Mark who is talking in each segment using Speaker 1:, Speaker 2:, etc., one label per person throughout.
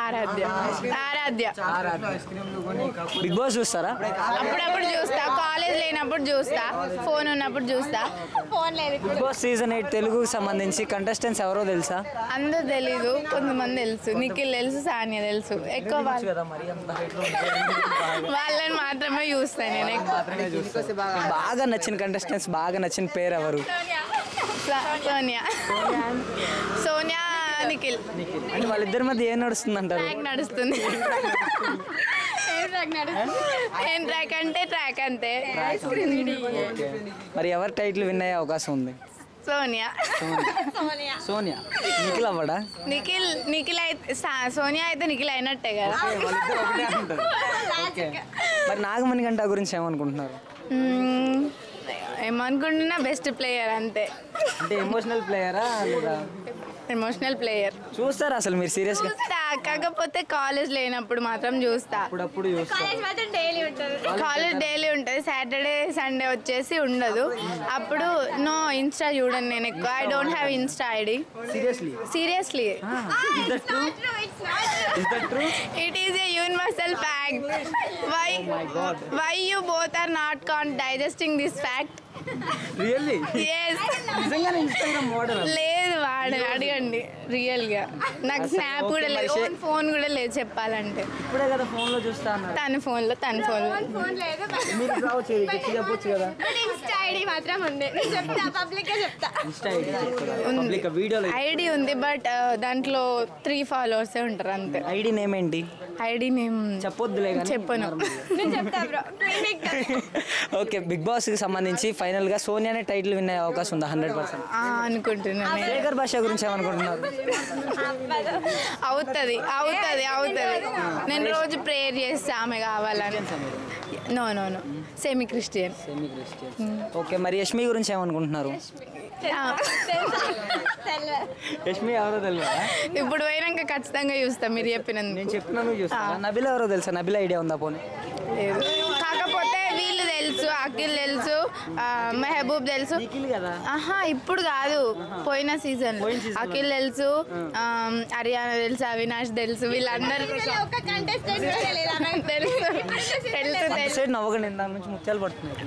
Speaker 1: ఆరాధ్య ఆరాధ్య
Speaker 2: big boss చూస్తారా?
Speaker 1: అప్పుడప్పుడు చూస్తా, కాలేజ్ లేనప్పుడు చూస్తా, ఫోన్ ఉన్నప్పుడు చూస్తా. ఫోన్ లేదు.
Speaker 2: బిగ్ బాస్ సీజన్ 8 తెలుగుకి సంబంధించి కంటెస్టెంట్స్ ఎవరో తెలుసా?
Speaker 1: అందరూ తెలీదు, కొంతమంది తెలుసు. నిఖిల్ తెలుసు, సానియా తెలుసు. ఎక్కువ వాళ్ళని మాత్రమే చూస్తాను నేను.
Speaker 2: బాగా నచ్చిన కంటెస్టెంట్స్, బాగా నచ్చిన పేరు ఎవరు?
Speaker 1: సోనియా, సోనియా, నిఖిల్.
Speaker 2: అంటే వాళ్ళిద్దరి మధ్య ఏం నడుస్తుంది అంటారు?
Speaker 1: నడుస్తుంది. ఏం ట్రాక్ అంటే ట్రాక్ అంతే.
Speaker 2: మరి ఎవరు టైటిల్ విన్ అయ్యే అవకాశం ఉంది?
Speaker 1: సోనియా.
Speaker 2: సోనియా. నిఖిల్ అవ్వడా?
Speaker 1: నిఖిల్ అయితే సోనియా అయితే నిఖిల్ అయినట్టే కదా.
Speaker 2: మరి నాగమణి గంట గురించి ఏమనుకుంటున్నారు?
Speaker 1: ఏమనుకుంటున్నా బెస్ట్ ప్లేయర్ అంతే.
Speaker 2: అంటే ఎమోషనల్ ప్లేయరా లేదా?
Speaker 1: Emotional player.
Speaker 2: చూస్తారా అసలు మీరు సీరియస్ గా?
Speaker 1: కాకపోతే కాలేజ్ లేనప్పుడు మాత్రం చూస్తా.
Speaker 2: అప్పుడప్పుడు చూస్తా.
Speaker 1: కాలేజ్ డైలీ ఉంటుంది, సాటర్డే సండే వచ్చేసి ఉండదు. అప్పుడు నో ఇన్స్టా చూడను నేను ఎక్కువ. I don't have Insta ID. Seriously it is a universal fact. Why you both are not digesting this fact? లేదు వాడని అడగండి. రియల్ గా నాకు స్నాప్ కూడా లేదు, ఫోన్ కూడా లేదు చెప్పాలంటే.
Speaker 2: ఇప్పుడే కదా ఫోన్ లో చూస్తా.
Speaker 1: తన ఫోన్ లో ఐడి ఉంది, బట్ దాంట్లో 3 followers ఉంటారు అంతే.
Speaker 2: ఐడి నేమ్ ఏంటి?
Speaker 1: ఐడి నేమ్
Speaker 2: చెప్పొద్దులే,
Speaker 1: చెప్పను.
Speaker 2: ఓకే, బిగ్ బాస్ కి సంబంధించి ఫైనల్ గా సోనియానే టైటిల్ విన్ అయ్యే అవకాశం ఉందా? 100%
Speaker 1: అనుకుంటున్నాను.
Speaker 2: శేఖర్ భాష గురించి ఏమనుకుంటున్నారు?
Speaker 1: అవుతుంది. నేను రోజు ప్రేయర్ చేస్తా ఆమె కావాలని. No semi Christian.
Speaker 2: ఓకే, మరి యష్మి గురించి ఏమనుకుంటున్నారు? యష్మి ఎవరో తెలుసా?
Speaker 1: ఇప్పుడు పోయినాక ఖచ్చితంగా చూస్తా మీరు చెప్పినందుకు.
Speaker 2: నేను చెప్పినాను చూస్తా. నబిల ఎవరో తెలుసా? నబిల ఐడియా ఉందా? పోనీ
Speaker 1: లేదు. కాకపోతే వీళ్ళు తెలుసు, అఖిల్ తెలుసు, మెహబూబ్ తెలుసు. ఆహా ఇప్పుడు కాదు, పోయిన సీజన్ అఖిల్ తెలుసు, హరియానా తెలుసు, అవినాష్ తెలుసు. వీళ్ళందరూ తెలుసు.
Speaker 2: నవ్వకండి, దాని నుంచి ముత్యాలు పడుతున్నాయి.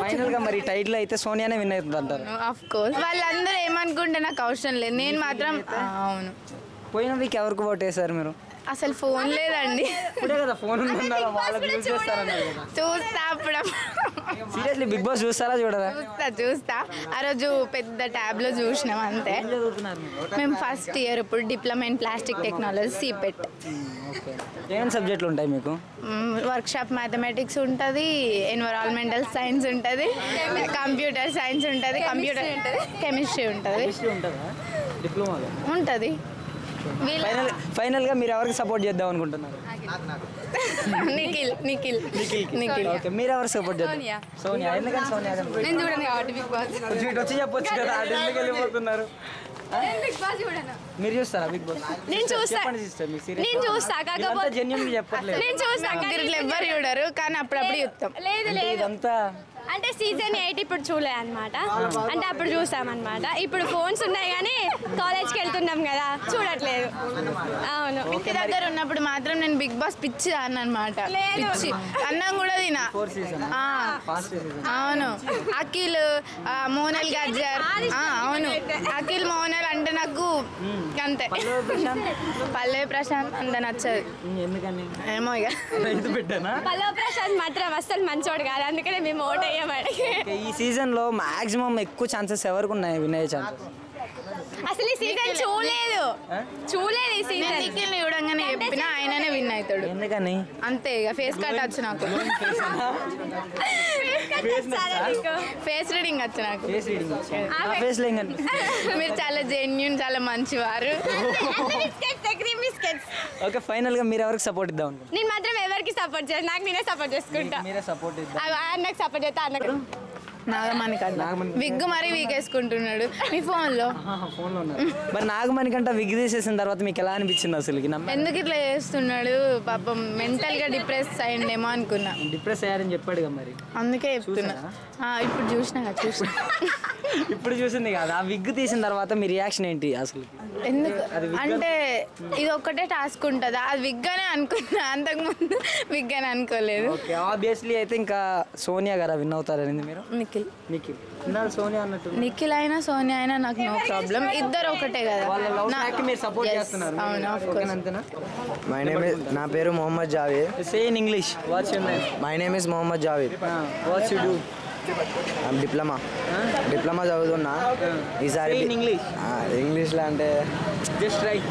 Speaker 2: ఫైనల్ గా మరి టైటిల్ అయితే సోనియానే విన్ అవుతుంది అంటారు?
Speaker 1: Of course. వాళ్ళందరూ ఏమనుకుంటే నాకు అవసరం లేదు, నేను మాత్రం. అవును.
Speaker 2: పోయిన వీక్ ఎవరికి ఓట్ వేసారు మీరు?
Speaker 1: అసలు ఫోన్ లేదండి.
Speaker 2: ఇప్పుడే కదా ఫోన్
Speaker 1: చూస్తా అప్పుడు.
Speaker 2: సీరియస్లీ బిగ్ బాస్ చూస్తారా చూడరా?
Speaker 1: చూస్తా. ఆ రోజు పెద్ద ట్యాబ్ లో చూసినాం అంతే. మేము ఫస్ట్ ఇయర్ ఇప్పుడు diploma in plastic technology CIPET.
Speaker 2: ఏమేమి సబ్జెక్టులు ఉంటాయి మీకు?
Speaker 1: వర్క్షాప్ మ్యాథమెటిక్స్ ఉంటుంది, ఎన్విరాన్మెంటల్ సైన్స్ ఉంటుంది, కంప్యూటర్ సైన్స్ ఉంటుంది, కెమిస్ట్రీ ఉంటుంది. ఉంటుంది.
Speaker 2: ఫైనల్ గా మీరు ఎవరికి సపోర్ట్ చేద్దాం అనుకుంటున్నారు?
Speaker 1: నిఖిల్.
Speaker 2: మీరు ఎవరికి సపోర్ట్ చేద్దాం? సోనియా. ఎందుకని సోనియా?
Speaker 1: నేను చూడండి కాబట్టి బిగ్ బాస్
Speaker 2: వచ్చి చెప్పొచ్చు కదా, ఎందుకు వెళ్ళిపోతున్నారు? మీరు చూస్తారా బిగ్ బాస్?
Speaker 3: నేను చూస్తా. కాకపోతే
Speaker 2: జెన్యూన్గా చెప్పట్లేదు.
Speaker 3: నేను చూస్తా,
Speaker 1: ఎవ్వరు చూడరు కానీ అప్పుడప్పుడు చూస్తాం.
Speaker 3: లేదు
Speaker 2: ఇదంతా
Speaker 3: అంటే సీజన్ 8 ఇప్పుడు చూడలే అనమాట. అంటే అప్పుడు చూసామన్నమాట. ఇప్పుడు ఫోన్స్ ఉన్నాయి కానీ కాలేజ్కి వెళ్తున్నాం కదా, చూడట్లేదు. అవును.
Speaker 1: ఇంటి దగ్గర ఉన్నప్పుడు మాత్రం నేను బిగ్ బాస్ పిచ్చి అన్నమాట. పిచ్చి అన్నం కూడా తినా. అవును. అఖిల్, మోనల్ గజ్జర్. అవును, అఖిల్ మోనల్ అంటే నాకు అంతే. పల్లవి ప్రశాంత్ అంత నచ్చదు. ఏమో ఇక
Speaker 3: పల్లవి ప్రశాంత్ మాత్రం అస్సలు మంచోడు కాదు, అందుకనే మేము ఓట్ అయ్యాం.
Speaker 2: ఈ సీజన్ లో మాక్సిమం ఎక్కువ ఛాన్సెస్ ఎవరికి ఉన్నాయి విన్ అయ్యే ఛాన్సెస్?
Speaker 3: అసలు ఈ సీజన్ చూడలేదు ఈ సీజన్.
Speaker 1: నిఖిల్ చూడంగానే చెప్పినా ఆయననే విన్ అవుతాడు.
Speaker 2: ఎందుకని?
Speaker 1: అంతే ఇక ఫేస్ కట్ వచ్చు నాకు. ఫేస్ రీడింగ్ వచ్చు నాకు. మీరు చాలా జెన్యూన్, చాలా మంచివారు.
Speaker 2: ఓకే, ఫైనల్ గా మీరు ఎవరికి సపోర్ట్ ఇద్దాం?
Speaker 3: నేను మాత్రం ఎవరికి సపోర్ట్ చేయను, నాకు నేనే సపోర్ట్ చేసుకుంటా.
Speaker 2: మీరే సపోర్ట్ ఇద్దాం.
Speaker 3: అన్నకు సపోర్ట్ చేస్తా. అన్నకు
Speaker 1: నాగమణికంట విగ్ మరీ వీకేసుకుంటున్నాడు మీ ఫోన్లో.
Speaker 2: ఫోన్లో ఉన్నారు. మరి నాగమణికంట విగ్ తీసేసిన తర్వాత మీకు ఎలా అనిపించింది అసలు?
Speaker 1: ఎందుకు ఇట్లా చేస్తున్నాడు పాపం, మెంటల్గా డిప్రెస్ అయ్యిండేమో అనుకున్నా.
Speaker 2: డిప్రెస్ అయ్యారని చెప్పాడు కదా మరి, అందుకే
Speaker 1: చెప్తున్నా. ఇప్పుడు చూసినా
Speaker 2: ఇప్పుడు చూసింది కదా. ఆ విగ్ తీసిన తర్వాత మీ రియాక్షన్ ఏంటి అసలు?
Speaker 1: ఎందుకు అంటే ఇది ఒక్కటే టాస్క్ ఉంటుందా? అది విగ్ అనే అనుకున్నా, అంతకుముందు విగ్ అని అనుకోలేదు.
Speaker 2: ఓకే, ఆబ్వియస్లీ అయితే ఇంకా సోనియా గారు విన్ అవుతారని మీరు? నిఖిల్ సోనియా అన్నట్టు.
Speaker 1: నిఖిల్ అయినా సోనియా అయినా నాకు నో ప్రాబ్లం, ఇద్దరు ఒకటే కదా.
Speaker 4: నా పేరు Mohammed Javed.
Speaker 2: Say in English. What's your name?
Speaker 4: My name is Mohammed Javed.
Speaker 2: What's you do?
Speaker 4: Diploma చదువుతున్నా. ఈసారి ఇంగ్లీష్లో అంటే
Speaker 2: జస్ట్ రైట్.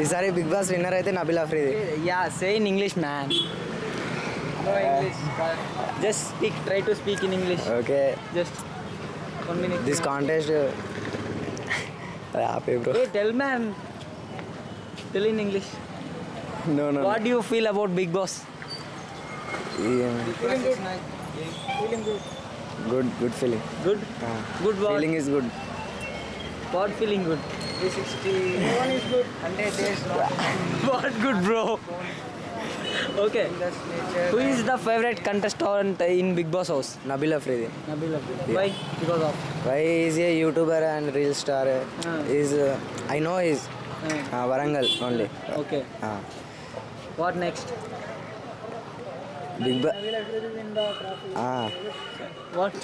Speaker 4: ఈసారి బిగ్ బాస్ విన్నర్ అయితే Nabeel Afridi.
Speaker 2: Yeah, say in English man. Just speak, try to speak in English.
Speaker 4: Okay,
Speaker 2: just 1 minute.
Speaker 4: This contest happy bro.
Speaker 2: Hey, tell man. Tell in English.
Speaker 4: No.
Speaker 2: What do you feel about Big Boss?
Speaker 4: Good feeling.
Speaker 2: Good? Good what?
Speaker 4: Feeling is good.
Speaker 2: What feeling good? 360. One is good. 100 days long. What good bro? Okay. Who is the favorite contestant in Big Boss house?
Speaker 4: Nabeel Afridi.
Speaker 2: Yeah. Why? Because of?
Speaker 4: Why is a YouTuber and real star? Is I know is Warangal only.
Speaker 2: Okay. What next?
Speaker 4: Big Boss.
Speaker 2: What?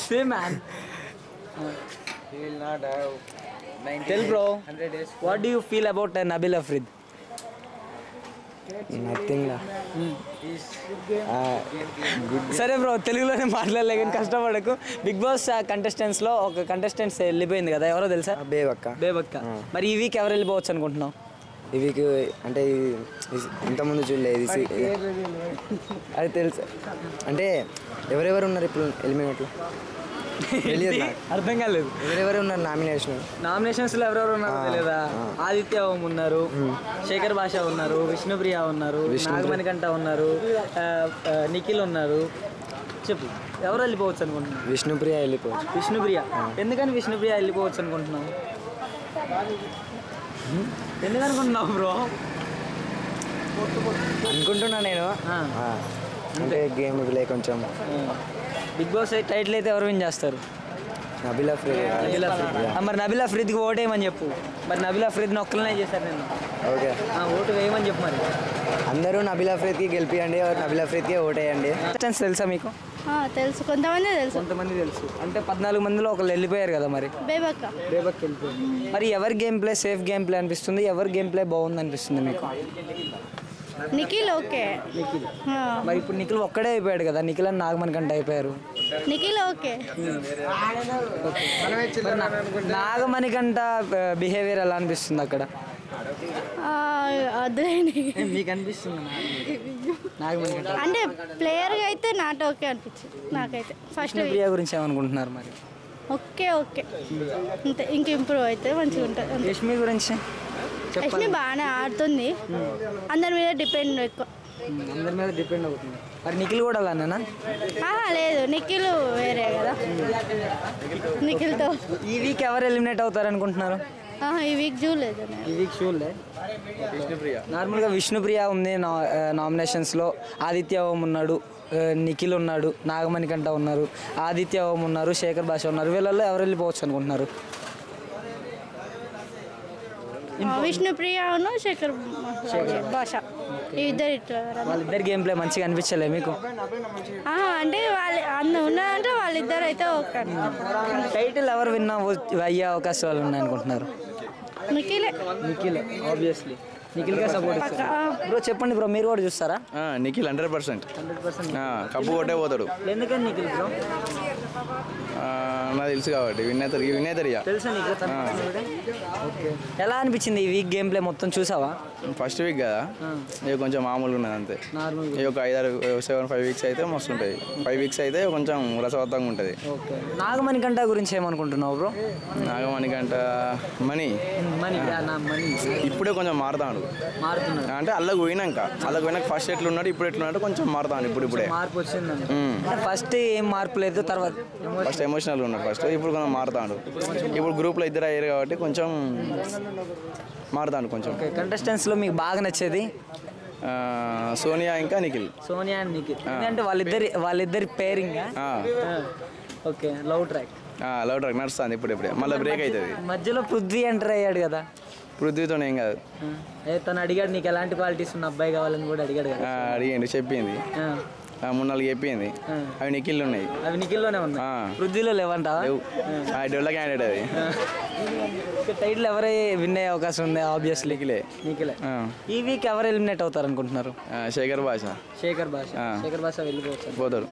Speaker 2: Say man.
Speaker 4: He will not have 90
Speaker 2: Tell bro.
Speaker 4: 100 days.
Speaker 2: What do you feel about Nabeel Afridi?
Speaker 4: Nothing.
Speaker 2: సరే bro, తెలుగులోనే మాట్లాడలే కానీ కష్టపడకు. Big boss కంటెస్టెంట్స్లో ఒక contestants వెళ్ళిపోయింది కదా, ఎవరో తెలుసా? బేబక్క. మరి ఈ వీక్ ఎవరు వెళ్ళిపోవచ్చు అనుకుంటున్నావు?
Speaker 4: ఈ వీక్ అంటే ఇంతకుముందు చూడలేదు, అది తెలుసు. అంటే ఎవరెవరు ఉన్నారు ఇప్పుడు ఎలిమినేట్లో?
Speaker 2: అర్థం కాలేదు.
Speaker 4: ఎవరెవరు ఉన్నారు
Speaker 2: నామినేషన్స్లో ఎవరెవరు ఉన్నారు తెలియదా? ఆదిత్య ఓం ఉన్నారు, శేఖర్ భాష ఉన్నారు, విష్ణుప్రియ ఉన్నారు, నాగమణికంట ఉన్నారు, నిఖిల్ ఉన్నారు. చెప్పు, ఎవరు వెళ్ళిపోవచ్చు అనుకుంటున్నావు?
Speaker 4: విష్ణుప్రియ వెళ్ళిపోవచ్చు.
Speaker 2: విష్ణుప్రియ ఎందుకని విష్ణుప్రియ వెళ్ళిపోవచ్చు అనుకుంటున్నావు? ఎందుకనుకుంటున్నావు బ్రో?
Speaker 4: అనుకుంటున్నా నేను, అంటే గేమ్ ప్లే కొంచెం.
Speaker 2: బిగ్ బాస్ టైటిల్ అయితే ఎవరు విన్ చేస్తారు?
Speaker 4: నబీల్ అఫ్రీది.
Speaker 2: మరి నబీల్ అఫ్రీద్కి ఓటు వేయమని చెప్పు. మరి నబీల్ అఫ్రీద్ని ఒక్కలనే చేశారు నేను.
Speaker 4: ఓకే,
Speaker 2: ఓటు వేయమని చెప్పు. మరి
Speaker 4: అందరూ నబీల్ అఫ్రీద్కి గెలిపియండి, నబీల్ అఫ్రీద్కి ఓటేయండి.
Speaker 2: తెలుసా మీకు?
Speaker 3: తెలుసు, కొంతమంది
Speaker 2: తెలుసు. అంటే 14 మందిలో ఒకళ్ళు వెళ్ళిపోయారు కదా, మరి బేబక్ వెళ్ళిపోయారు. మరి ఎవరి game play safe game play అనిపిస్తుంది, ఎవరి గేమ్ ప్లే బాగుంది అనిపిస్తుంది మీకు?
Speaker 3: నిఖిల్. ఓకే,
Speaker 2: నిఖిల్. మరి ఇప్పుడు నిఖిల్ ఒక్కడే అయిపోయాడు కదా, నిఖిల్ అని నాగమణికంట అయిపోయారు.
Speaker 3: నిఖిల్ ఓకే.
Speaker 2: నాగమణికంట బిహేవియర్ ఎలా అనిపిస్తుంది అక్కడ? మీకు అనిపిస్తుంది
Speaker 3: అంటే ప్లేయర్గా అయితే నాట్ ఓకే అనిపించింది నాకైతే. ఫస్ట్
Speaker 2: ప్రియా గురించి ఏమనుకుంటున్నారు మరి?
Speaker 3: ఓకే అంతే, ఇంక ఇంప్రూవ్ అయితే మంచిగా ఉంటుంది.
Speaker 2: యష్మి గురించి?
Speaker 3: యష్మి బాగానే ఆడుతుంది, అందరి మీద డిపెండ్ ఎక్కువ.
Speaker 2: అందరి మీద డిపెండ్ అవుతుంది. మరి నిఖిల్ కూడా అలానేనా?
Speaker 3: లేదు, నిఖిల్ వేరే కదా. నిఖిల్తో
Speaker 2: ఈ వీక్ ఎవరు ఎలిమినేట్ అవుతారు అనుకుంటున్నారు?
Speaker 3: ఈ వీక్ చూడలేదు.
Speaker 2: నార్మల్గా విష్ణుప్రియ ఉంది నామినేషన్స్లో, ఆదిత్య ఓం ఉన్నాడు, నిఖిల్ ఉన్నాడు, నాగమణికంట ఉన్నారు, ఆదిత్య ఓం ఉన్నారు, శేఖర్ భాష ఉన్నారు. వీళ్ళల్లో ఎవరు వెళ్ళిపోవచ్చు అనుకుంటున్నారు?
Speaker 3: విష్ణుప్రియను శేఖర్ భాష
Speaker 2: వాళ్ళిద్దరు గేమ్ ప్లే మంచిగా అనిపించలే మీకు?
Speaker 3: అంటే వాళ్ళు ఉన్నారంటే వాళ్ళిద్దరు అయితే ఓకే.
Speaker 2: టైటిల్ ఎవరు విన్నా అయ్యే అవకాశాలు ఉన్నాయి అనుకుంటున్నారు? నిఖిల్ ఆబ్వియస్లీ. నిఖిల్గా సపోర్ట్ బ్రో. చెప్పండి బ్రో, మీరు కూడా చూస్తారా?
Speaker 5: నిఖిల్ 100% కప్పు కొట్టే పోతాడు.
Speaker 2: ఎందుకని నిఖిల్ బ్రో?
Speaker 5: నాకు తెలుసు కాబట్టి వినేతరిగా
Speaker 2: తెలుసా నీకు తన personality? ఓకే ఎలా అనిపించింది ఈ వీక్ గేమ్ ప్లే మొత్తం చూసావా?
Speaker 5: ఫస్ట్ వీక్ కదా ఇక కొంచెం మామూలుగా ఉన్నది అంతే.
Speaker 2: నార్మల్
Speaker 5: ఈ ఒక 5 వీక్స్ అయితే మస్తు ఉంటుంది. 5 వీక్స్ అయితే కొంచెం రసవత్తంగా ఉంటుంది.
Speaker 2: ఓకే నాగమణికంట గురించి ఏమనుకుంటున్నావు బ్రో?
Speaker 5: నాగమణికంట మనీ ఇప్పుడే కొంచెం మారుతున్నాడు అంటే అల్లకు పోయినాక ఫస్ట్ ఎట్లున్నాడు ఇప్పుడు ఎట్లున్నాడు కొంచెం మారుతాడు ఇప్పుడే
Speaker 2: మార్పు వచ్చిందండి. ఫస్ట్ ఏం మార్పు లేదు, తర్వాత
Speaker 5: ఫస్ట్ ఎమోషనల్గా ఉన్నాడు ఫస్ట్, ఇప్పుడు కొంచెం మారుతాడు. ఇప్పుడు గ్రూప్లో ఇద్దరు అయ్యారు కాబట్టి కొంచెం మారుతాడు కొంచెం.
Speaker 2: కంటెస్టెంట్స్లో మీకు బాగా నచ్చేది?
Speaker 5: సోనియా ఇంకా నిఖిల్.
Speaker 2: సోనియా అండ్ నిఖిల్ అంటే వాళ్ళిద్దరి పేరింగ్. ఓకే లవ్ ట్రాక్
Speaker 5: నడుస్తుంది ఇప్పుడే మళ్ళీ బ్రేక్ అవుతుంది.
Speaker 2: మధ్యలో పృథ్వీ ఎంటర్ అయ్యాడు కదా.
Speaker 5: పృథ్వీతో ఏం కాదు.
Speaker 2: తను అడిగాడు నీకు ఎలాంటి క్వాలిటీస్ ఉన్న అబ్బాయి కావాలని కూడా అడిగాడు కదా.
Speaker 5: అడిగండి చెప్పింది 3-4 చెప్పింది. అవి నిఖిల్ ఉన్నాయి.
Speaker 2: అవి నిఖిల్లోనే ఉన్నాయి, పృథ్వీలో లేవంటా?
Speaker 5: డెవల క్యాండిడేట్ అది.
Speaker 2: టైటిల్ ఎవరై విన్ అయ్యే అవకాశం ఉంది? ఆబ్వియస్లీ నిఖిలే. ఈ వీక్ ఎవరు ఎలిమినేట్ అవుతారు అనుకుంటున్నారు?
Speaker 5: శేఖర్ భాష
Speaker 2: వెళ్ళిపోతారు.